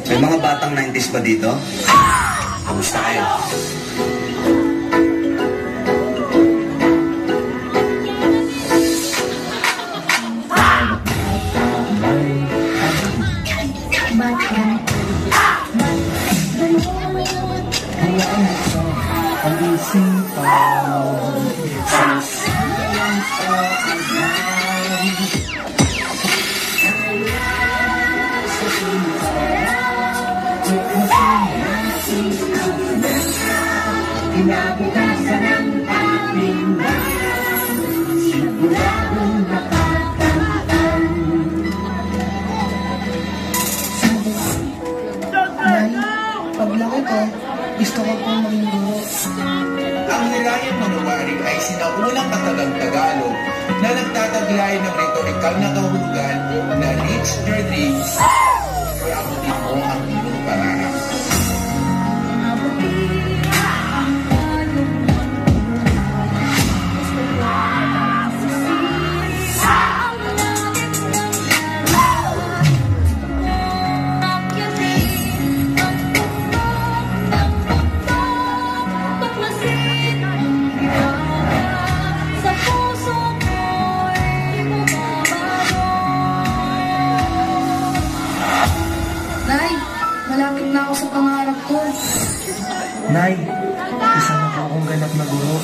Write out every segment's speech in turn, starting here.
May mga batang 90s ba dito? Kamusta kayo? Kinabukasan ng ating bayan, siguradong makakamtan. Nay, paglaki ko, gusto ko pong maging guro. Ang Nirayan Manowari ay sinaunang katagang Tagalog na nagtataglay ng retorikal na kahulugan na reach your dreams or abutin mo ang iyong pangarap. Malapit na ako sa pangarap ko. Nay, isa na po akong ganap na guro.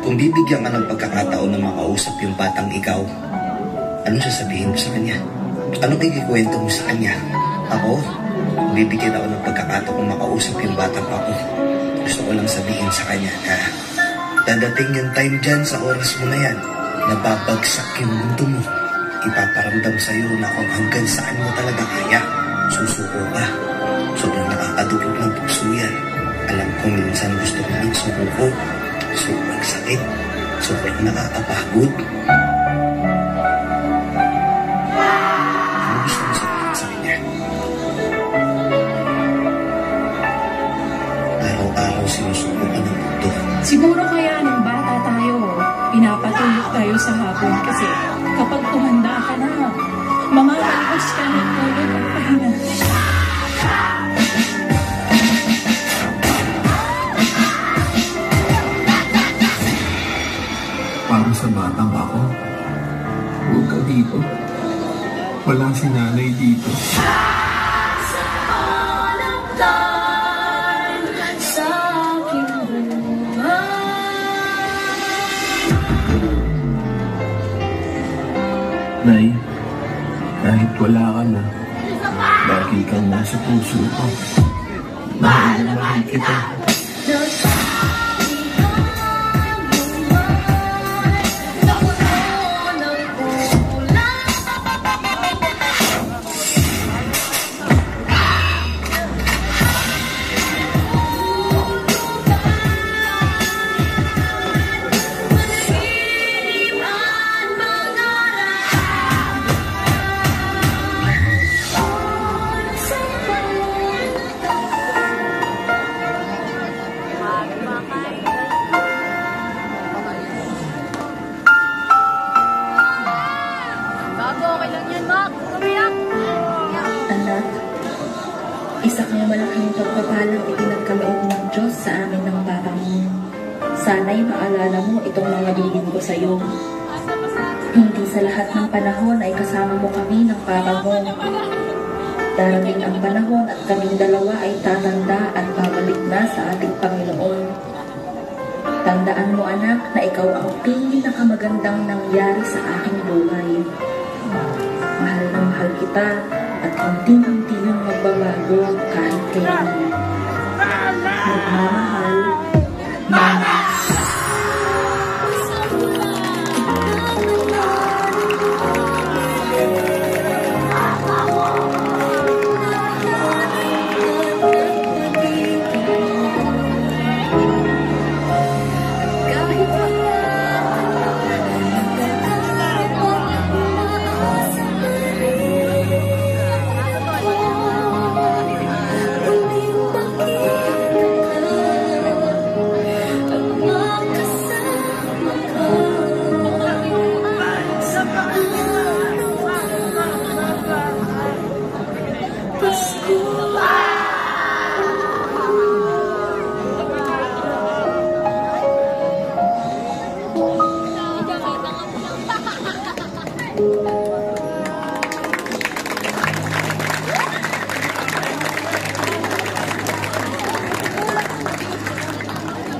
Kung bibigyan ka ng pagkakataon na makausap yung batang ikaw, anong sasabihin mo sa kanya? Anong ikikwento mo sa kanya? Ako, bibigyan ako ng pagkakataon makausap yung batang ako. Gusto ko lang sabihin sa kanya na dadating yung time dyan sa oras mo na yan, nababagsak yung mundo mo. Ipaparamdam sa'yo na kung hanggang saan mo talaga kaya. Susuko ka. Sobrang nakakadulog ng puso yan. Alam kong minsan gusto ko ng sumuko. Sobrang sakit. Sobrang nakakapagod. Ano gusto mo sabihin sa kanya? Araw-araw sinusuko ka ng mundo. Siguro kaya nung bata tayo, pinapatulog tayo sa hapon kasi kapag tumanda ka na, mamamalikos ka ng tulog at pahinga. Para sa batang ako, huwag ka dito. Walang si nanay dito. Nay, kahit wala ka na, lagi kang nasa puso ko. Mahal na mahal kita. Isa kang malaking pagpapalang ipinagkaloob ng Diyos sa amin ng Papa mo. Sana'y maalala mo itong mga bilin ko sa iyo. Hindi sa lahat ng panahon ay kasama mo kami ng Papa mo. Darating ang panahon at kaming dalawa ay tatanda at babalik na sa ating Panginoon. Tandaan mo anak na ikaw ang pinakamagandang nangyari sa aking buhay. Mahal na mahal kita at unti-unti yung magbabago kahit kailan. Magmamahal, Mama.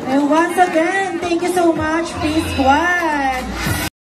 And once again, thank you so much, P Squad.